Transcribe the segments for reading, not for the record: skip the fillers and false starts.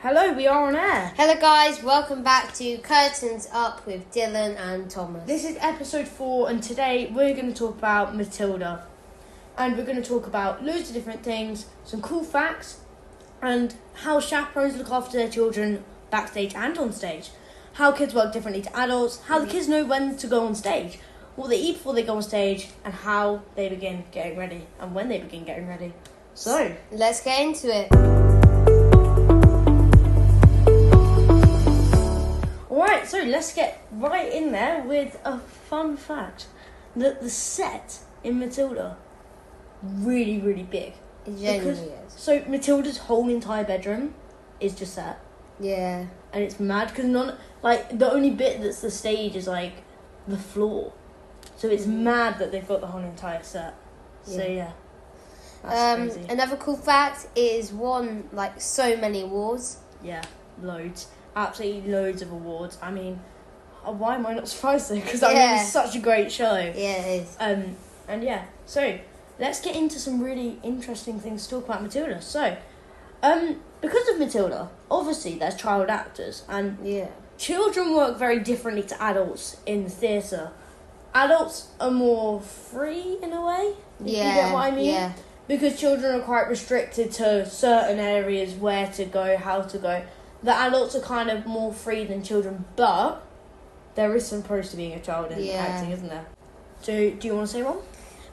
Hello, we are on air. Hello guys, welcome back to Curtains Up with Dylan and Thomas. This is episode 4 and today we're going to talk about Matilda. And we're going to talk about loads of different things, some cool facts, and how chaperones look after their children backstage and on stage. How kids work differently to adults, how the kids know when to go on stage, what they eat before they go on stage, and how they begin getting ready and when they begin getting ready. So, let's get into it. Alright, so let's get right in there with a fun fact. That the set in Matilda, really, really big. It genuinely is. So Matilda's whole entire bedroom is just set. Yeah. And it's mad because the only bit that's the stage is like the floor. So it's mad that they've got the whole entire set. So yeah. That's crazy. Another cool fact is won like so many awards. Yeah, loads. Absolutely loads of awards. I mean, why am I not surprised though? Because it's such a great show. Yeah, it is. And yeah, so let's get into some really interesting things to talk about Matilda. So, because of Matilda, obviously there's child actors, and children work very differently to adults in the theatre. Adults are more free in a way. You get what I mean? Yeah. Because children are quite restricted to certain areas, where to go, how to go. The adults are kind of more free than children, but there is some pros to being a child in acting, isn't there? So, do you want to say one?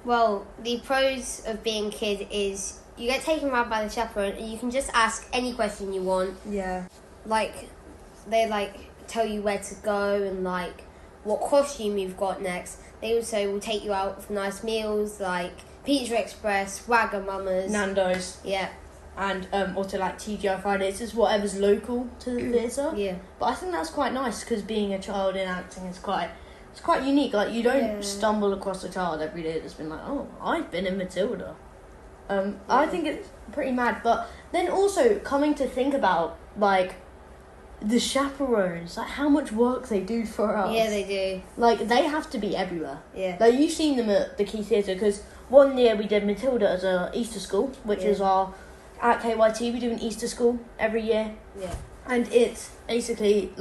Well, the pros of being a kid is you get taken around by the chaperone and you can just ask any question you want. Yeah. Like, they, tell you where to go and, what costume you've got next. They also will take you out for nice meals, like Pizza Express, Wagamama's. Nando's. Yeah. And also TGI Fridays, just whatever's local to the theatre. Yeah. But I think that's quite nice because being a child in acting is quite unique. Like, you don't stumble across a child every day that's been like, oh, I've been in Matilda. I think it's pretty mad. But then also coming to think about the chaperones, how much work they do for us. Yeah, they do. They have to be everywhere. Yeah. You've seen them at the Key Theatre because one year we did Matilda as a Easter school, which is at KYT, we do an Easter school every year. Yeah. And it's basically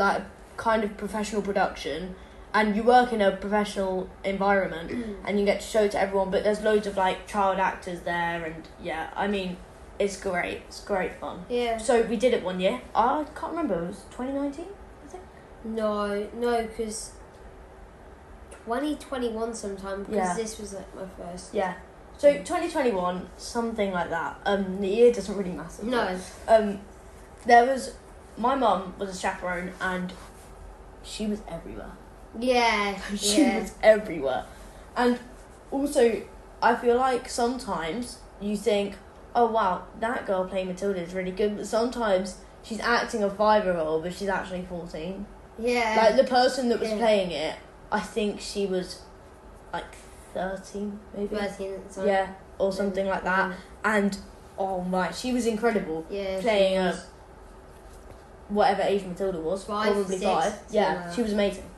kind of professional production, and you work in a professional environment and you get to show it to everyone, but there's loads of child actors there, and I mean, it's great. It's great fun. Yeah. So we did it one year. I can't remember, it was 2019, I think? No, because 2021 sometime, because this was my first. Yeah. So 2021, something like that. The year doesn't really matter. No. My mum was a chaperone and she was everywhere. Yeah. She was everywhere. And also, I feel like sometimes you think, oh wow, that girl playing Matilda is really good, but sometimes she's acting a 5-year-old, but she's actually 14. Yeah. The person that was playing it, I think she was 13 maybe. 13 at the time. Yeah, or something like that. And oh my, she was incredible. Yeah. Playing whatever age Matilda was, 5, probably 6, 5. Yeah, she was amazing.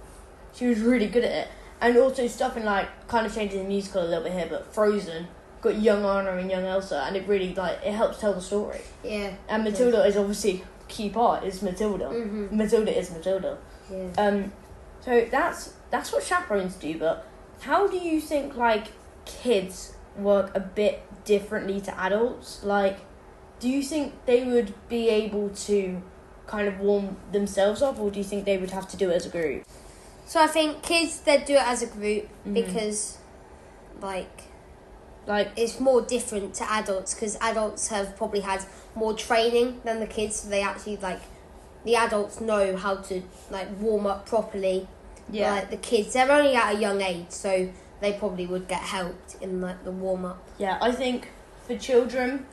She was really good at it. And also stuff in kind of changing the musical a little bit here, but Frozen got young Anna and young Elsa, and it really it helps tell the story. Yeah. And Matilda is obviously key part is Matilda. Mm-hmm. Matilda is Matilda. Yeah. So that's what chaperones do, but how do you think kids work a bit differently to adults? Do you think they would be able to kind of warm themselves up, or do you think they would have to do it as a group? So I think kids, they'd do it as a group because it's more different to adults, because adults have probably had more training than the kids, so they actually the adults know how to warm up properly. Yeah. The kids, they're only at a young age, so they probably would get helped in the warm up. Yeah, I think for children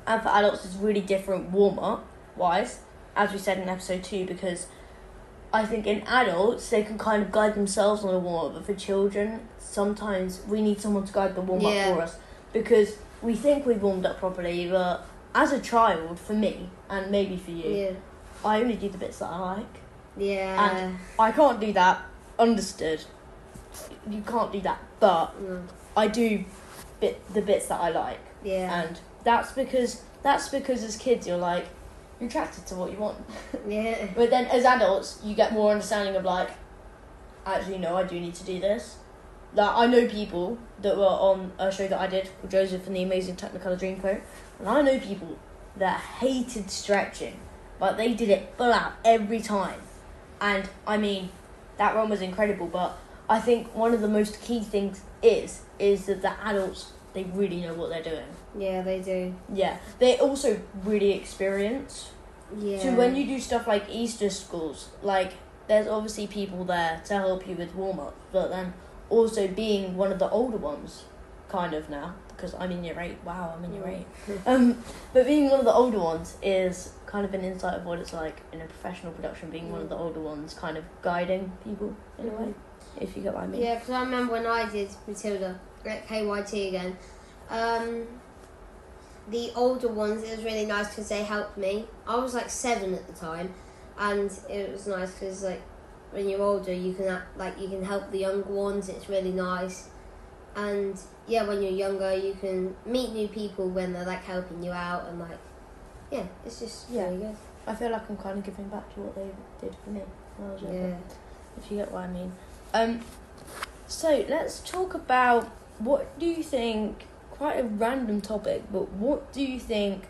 and for adults it's really different warm up wise, as we said in episode 2, because I think in adults they can kind of guide themselves on a warm up, but for children sometimes we need someone to guide the warm up for us, because we think we've warmed up properly, but as a child, for me and maybe for you, I only do the bits that I like. Yeah. And I can't do that. Understood. You can't do that, but I do the bits that I like. Yeah. And that's because as kids you're you're attracted to what you want. Yeah. But then as adults, you get more understanding of like, actually, no, I do need to do this. Like, I know people that were on a show that I did with Joseph and the Amazing Technicolor Dreamcoat, and I know people that hated stretching, but they did it full out every time. And I mean, that run was incredible, but I think one of the most key things is that the adults, they really know what they're doing. Yeah, they do. Yeah, they also really experience. Yeah. So when you do stuff like Easter schools, like, there's obviously people there to help you with warm-up, but then also being one of the older ones, kind of now, because I'm in year 8. Wow, I'm in year 8. But being one of the older ones is kind of an insight of what it's like in a professional production, being one of the older ones, kind of guiding people in a way, if you get what I mean. Yeah, because I remember when I did Matilda at KYT again, the older ones, it was really nice because they helped me. I was like 7 at the time, and it was nice because like when you're older, you can help the younger ones. It's really nice, and yeah, when you're younger, you can meet new people when they're like helping you out, and like it's just really good. I feel like I'm kind of giving back to what they did for me when I was younger. Yeah. If you get what I mean. So let's talk about, what do you think? Quite a random topic, but what do you think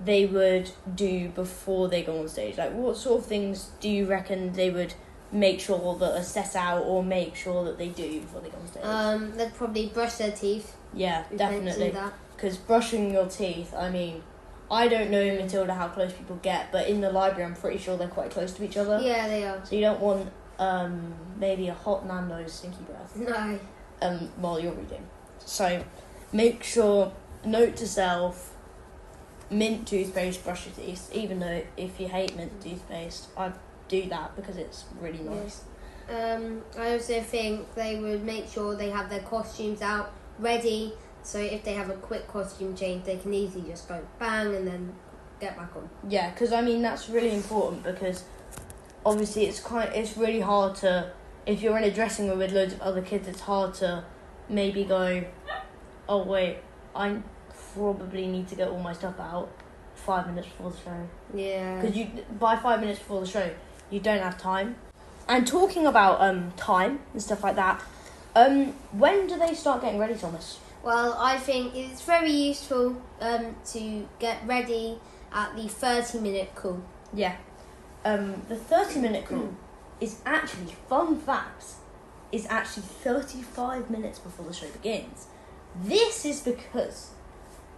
they would do before they go on stage? Like, what sort of things do you reckon they would make sure that are set out or make sure that they do before they go on stage? They'd probably brush their teeth. Yeah, definitely. Because brushing your teeth, I mean, I don't know, Matilda, how close people get, but in the library, I'm pretty sure they're quite close to each other. Yeah, they are. So you don't want maybe a hot Nando's stinky breath. No. While you're reading. So make sure, note to self, mint toothpaste, brush your teeth. Even though if you hate mint toothpaste, I do that because it's really nice. I also think they would make sure they have their costumes out ready, so if they have a quick costume change, they can easily just go bang and then get back on. Yeah, because I mean that's really important, because obviously it's really hard to, if you're in a dressing room with loads of other kids, it's hard to maybe go, oh wait, I probably need to get all my stuff out 5 minutes before the show. Yeah. Because by 5 minutes before the show, you don't have time. And talking about time and stuff like that, when do they start getting ready, Thomas? Well, I think it's very useful to get ready at the 30-minute call. Yeah. The 30-minute call is actually, fun facts, is actually 35 minutes before the show begins. This is because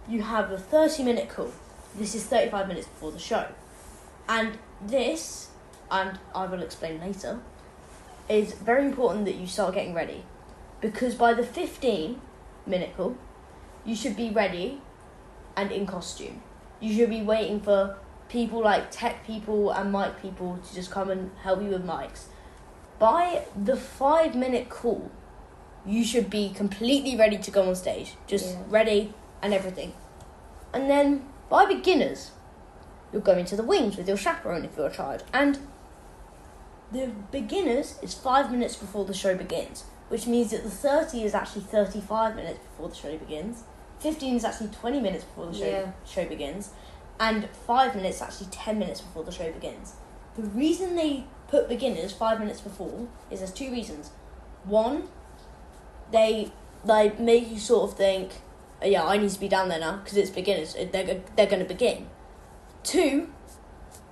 you have a 30-minute call. This is 35 minutes before the show. And this, and I will explain later, is very important that you start getting ready. Because by the 15-minute call, you should be ready and in costume. You should be waiting for people like tech people and mic people to just come and help you with mics. By the 5-minute call, you should be completely ready to go on stage. Just ready and everything. And then, by beginners, you're going to the wings with your chaperone if you're a child. And the beginners is 5 minutes before the show begins, which means that the 30 is actually 35 minutes before the show begins. 15 is actually 20 minutes before the show begins. And 5 minutes is actually 10 minutes before the show begins. The reason they put beginners 5 minutes before is there's 2 reasons. One, they make you sort of think, yeah, I need to be down there now because it's beginners. They're going to begin. 2,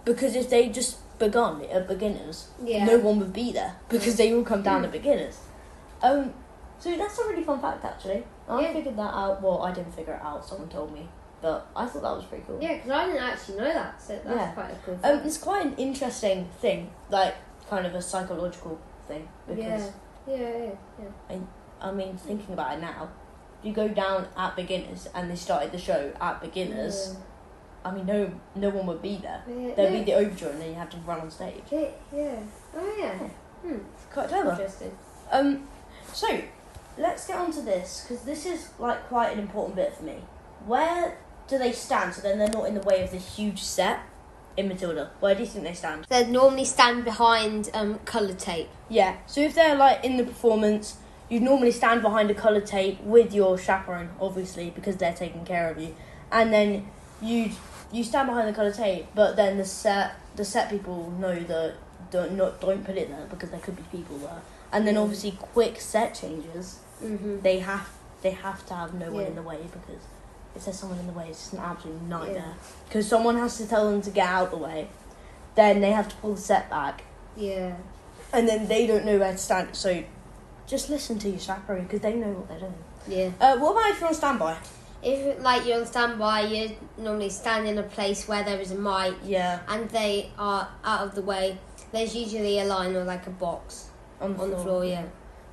because if they just begun at beginners, no one would be there because they all come down at beginners. So that's a really fun fact, actually. I figured that out. Well, I didn't figure it out. Someone told me. But I thought that was pretty cool. Yeah, because I didn't actually know that, so that's quite a cool thing. It's quite an interesting thing, like, kind of a psychological thing. Because I mean, thinking about it now, you go down at beginners and they started the show at beginners, I mean, no one would be there. There'd be the overture and then you have to run on stage. Yeah. Oh, yeah. Quite clever. Interesting. So, let's get on to this, because this is, like, quite an important bit for me. Where do they stand so then they're not in the way of this huge set in Matilda? Where do you think they stand? They'd normally stand behind coloured tape. Yeah, so if they're like in the performance, you'd normally stand behind a coloured tape with your chaperone, obviously, because they're taking care of you. And then you'd you stand behind the coloured tape, but then the set people know that don't put it there because there could be people there. And then obviously quick set changes. Mm-hmm. They have to have no one in the way, because if there's someone in the way, it's just an absolute nightmare. Because someone has to tell them to get out of the way, then they have to pull the set back. Yeah. And then they don't know where to stand. So just listen to your chaperone, because they know what they're doing. Yeah. What about if you're on standby? If you're on standby, you normally stand in a place where there is a mic. Yeah. And they are out of the way. There's usually a line or like a box on the floor. Yeah.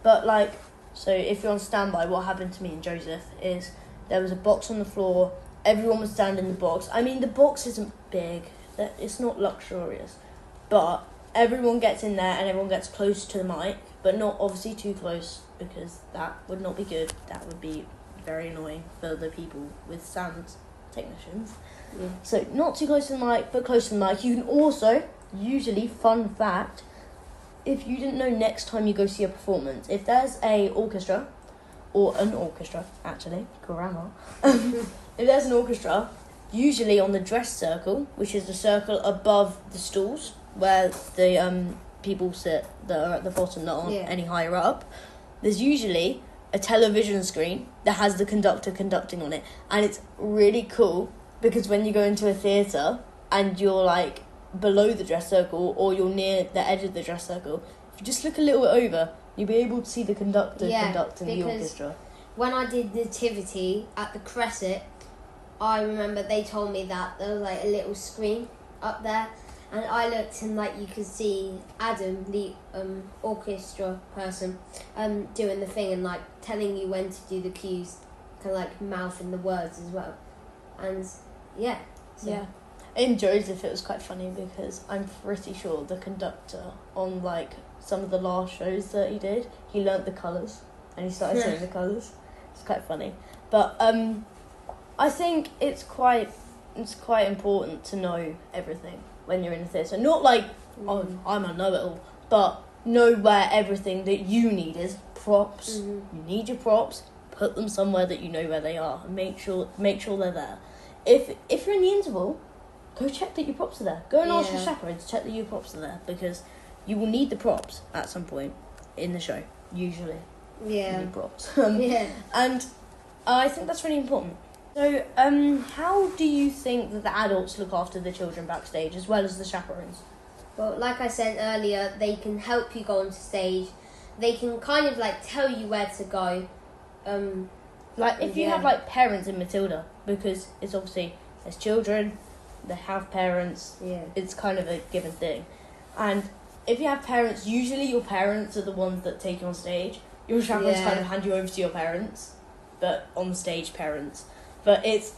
But so if you're on standby, what happened to me and Joseph is there was a box on the floor. Everyone was standing in the box. I mean, the box isn't big. It's not luxurious, but everyone gets in there and everyone gets close to the mic, but not obviously too close, because that would not be good. That would be very annoying for the people with sound technicians. Yeah. So not too close to the mic, but close to the mic. You can also, usually, fun fact, if you didn't know, next time you go see a performance, if there's a orchestra, or an orchestra, actually, grammar, if there's an orchestra, usually on the dress circle, which is the circle above the stalls, where the people sit that are at the bottom that aren't any higher up, there's usually a television screen that has the conductor conducting on it. And it's really cool, because when you go into a theatre and you're like below the dress circle, or you're near the edge of the dress circle, if you just look a little bit over, you'll be able to see the conductor conducting the orchestra. When I did Nativity at the Crescent, I remember they told me that there was like a little screen up there, and I looked and like you could see Adam, the orchestra person, doing the thing and like telling you when to do the cues, kind of like mouthing the words as well. And in Joseph, it was quite funny, because I'm pretty sure the conductor on like some of the last shows that he did, he learnt the colours and he started saying the colours. It's quite funny, but I think it's quite important to know everything when you're in a theatre. Not like I'm a know-it-all, but know where everything that you need is. Props. You need your props. Put them somewhere that you know where they are, and make sure they're there. If you're in the interval, go check that your props are there. Go and ask your chaperone to check that your props are there, because you will need the props at some point in the show. Usually, you need props. And I think that's really important. So, how do you think that the adults look after the children backstage, as well as the chaperones? Well, like I said earlier, they can help you go onto stage. They can kind of like tell you where to go. Like if you have like parents in Matilda, because it's obviously there's children, they have parents. Yeah. It's kind of a given thing, and if you have parents, usually your parents are the ones that take you on stage. Your chaperones kind of hand you over to your parents, but on stage parents. But it's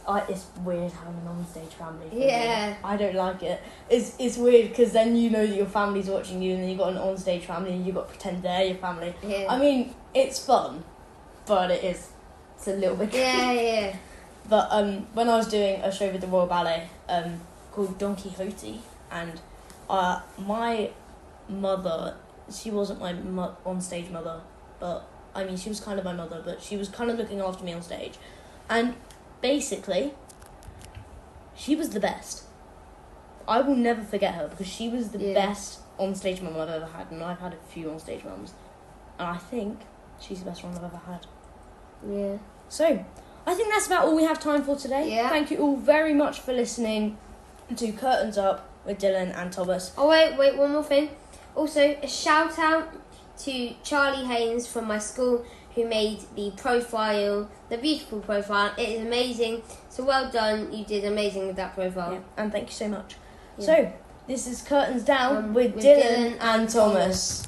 weird having an on-stage family. Yeah. I don't like it. It's weird, because then you know that your family's watching you, and then you've got an on-stage family, and you've got to pretend they're your family. Yeah. I mean, it's fun, but it's a little bit creepy. Yeah. But when I was doing a show with the Royal Ballet called Don Quixote, and my mother, she wasn't my on-stage mother, but I mean, she was kind of my mother, but she was kind of looking after me on stage. And basically, she was the best. I will never forget her, because she was the best on-stage mum I've ever had, and I've had a few on-stage mums, and I think she's the best one I've ever had. Yeah. So, I think that's about all we have time for today. Yeah. Thank you all very much for listening to Curtains Up with Dylan and Thomas. Oh, wait, one more thing. Also, a shout out to Charlie Haynes from my school, who made the profile, the beautiful profile. It is amazing. So well done. You did amazing with that profile. Yeah, and thank you so much. Yeah. So, this is Curtains Down with Dylan and Thomas.